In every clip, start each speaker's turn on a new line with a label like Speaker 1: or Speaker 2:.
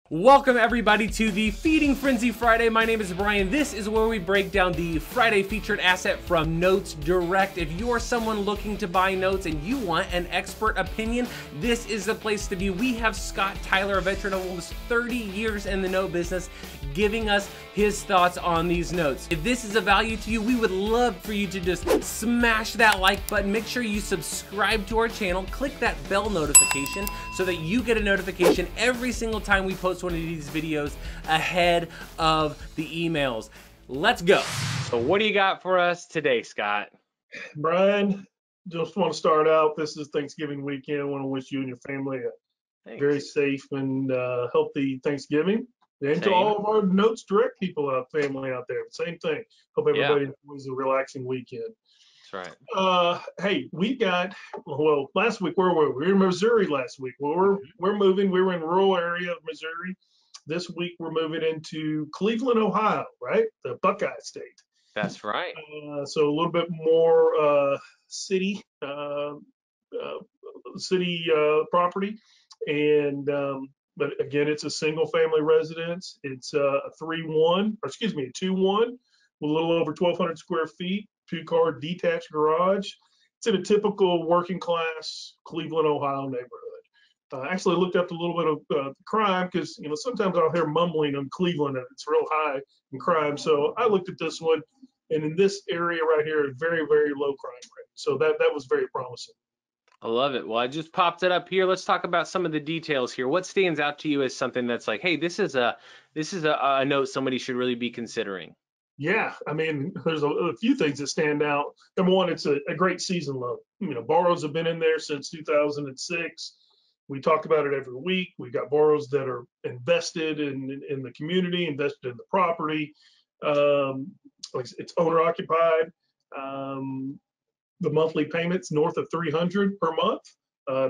Speaker 1: Welcome everybody to the Feeding Frenzy Friday. My name is Brian. This is where we break down the Friday featured asset from Notes Direct. If you're someone looking to buy notes and you want an expert opinion, this is the place to be. We have Scott Tyler, a veteran of almost 30 years in the note business, giving us his thoughts on these notes. If this is a value to you, we would love for you to just smash that like button. Make sure you subscribe to our channel, click that bell notification so that you get a notification every single time we post one of these videos ahead of the emails. Let's go. So what do you got for us today, Scott?
Speaker 2: Brian, just want to start out. This is Thanksgiving weekend. I want to wish you and your family a very safe and healthy Thanksgiving. And to all of our Notes Direct people family out there, same thing. Hope everybody enjoys a relaxing weekend.
Speaker 1: That's right.
Speaker 2: Hey, we got, well, last week, where were we? We were in Missouri last week. Well, we're moving. We were in rural area of Missouri. This week, we're moving into Cleveland, Ohio, right? The Buckeye State.
Speaker 1: That's right.
Speaker 2: So a little bit more city property. And, but again, it's a single family residence. It's a 2-1 with a little over 1,200 square feet. 2-car detached garage. It's in a typical working class Cleveland, Ohio neighborhood. Actually looked up a little bit of crime because, you know, sometimes I'll hear mumbling on Cleveland and it's real high in crime. So I looked at this one, and in this area right here, a very, very low crime rate. So that was very promising.
Speaker 1: I love it. Well, I just popped it up here. Let's talk about some of the details here. What stands out to you as something that's like, hey, this is a note somebody should really be considering?
Speaker 2: Yeah, I mean, there's a few things that stand out. Number one, it's a great season loan. You know, borrows have been in there since 2006. We talk about it every week. We got borrows that are invested in the community, invested in the property. It's owner occupied. The monthly payments north of $300 per month.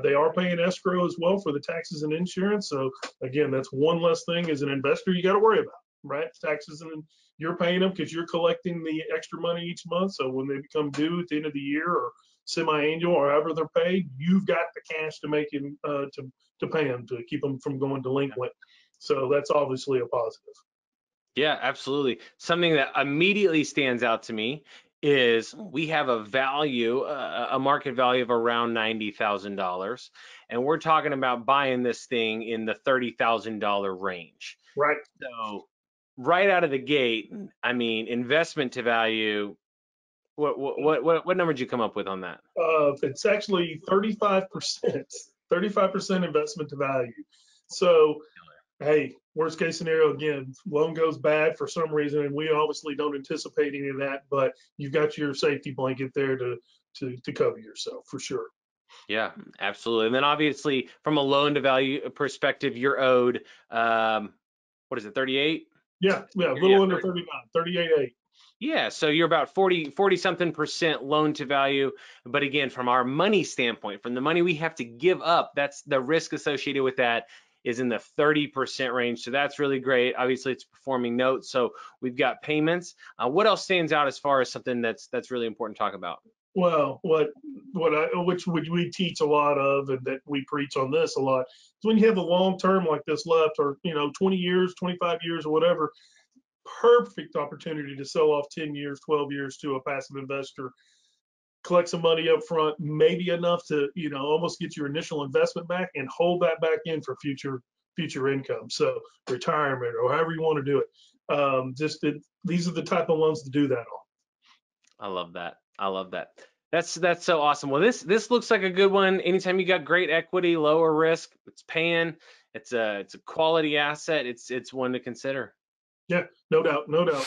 Speaker 2: They are paying escrow as well for the taxes and insurance. So again, that's one less thing as an investor you got to worry about, right? Taxes, and you're paying them because you're collecting the extra money each month. So when they become due at the end of the year or semi-annual or however they're paid, you've got the cash to make them to pay them, to keep them from going delinquent. So that's obviously a positive.
Speaker 1: Yeah, absolutely. Something that immediately stands out to me is we have a value, a market value of around $90,000, and we're talking about buying this thing in the $30,000 range.
Speaker 2: Right.
Speaker 1: So right out of the gate, I mean, investment to value. What number did you come up with on that?
Speaker 2: It's actually 35%. 35% investment to value. So, hey, worst case scenario, again, loan goes bad for some reason, and we obviously don't anticipate any of that, but you've got your safety blanket there to cover yourself for sure.
Speaker 1: Yeah, absolutely. And then obviously from a loan to value perspective, you're owed, what is it, 38?
Speaker 2: Yeah, a little under 39, 38.8.
Speaker 1: Yeah, so you're about 40 something percent loan to value. But again, from our money standpoint, from the money we have to give up, that's the risk associated with that is in the 30% range. So that's really great. Obviously, it's performing notes. So we've got payments. What else stands out as far as something that's really important to talk about?
Speaker 2: Well, which we teach a lot of, and that we preach on this a lot, is when you have a long term like this left, or 20 years, 25 years, or whatever, perfect opportunity to sell off 10 years, 12 years to a passive investor, collect some money up front, maybe enough to almost get your initial investment back and hold that back in for future income. So retirement or however you want to do it. These are the type of loans to do that on.
Speaker 1: I love that. I love that. That's so awesome. Well, this looks like a good one. Anytime you got great equity, lower risk, it's paying. It's a quality asset. It's one to consider.
Speaker 2: Yeah, no doubt, no doubt.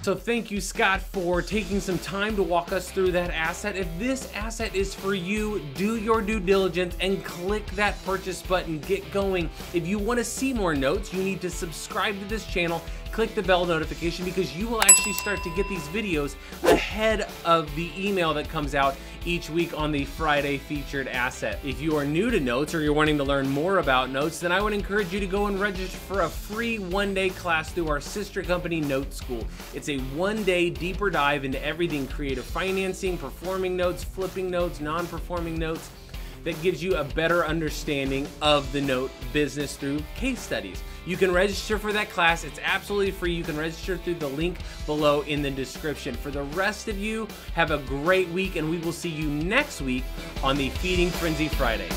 Speaker 1: So thank you, Scott, for taking some time to walk us through that asset. If this asset is for you, do your due diligence and click that purchase button. Get going. If you want to see more notes, you need to subscribe to this channel. Click the bell notification because you will actually start to get these videos ahead of the email that comes out each week on the Friday featured asset. If you are new to notes or you're wanting to learn more about notes, then I would encourage you to go and register for a free one-day class through our sister company, Note School. It's a one-day deeper dive into everything creative financing, performing notes, flipping notes, non-performing notes, that gives you a better understanding of the note business through case studies. You can register for that class. It's absolutely free. You can register through the link below in the description. For the rest of you, have a great week, and we will see you next week on the Feeding Frenzy Friday.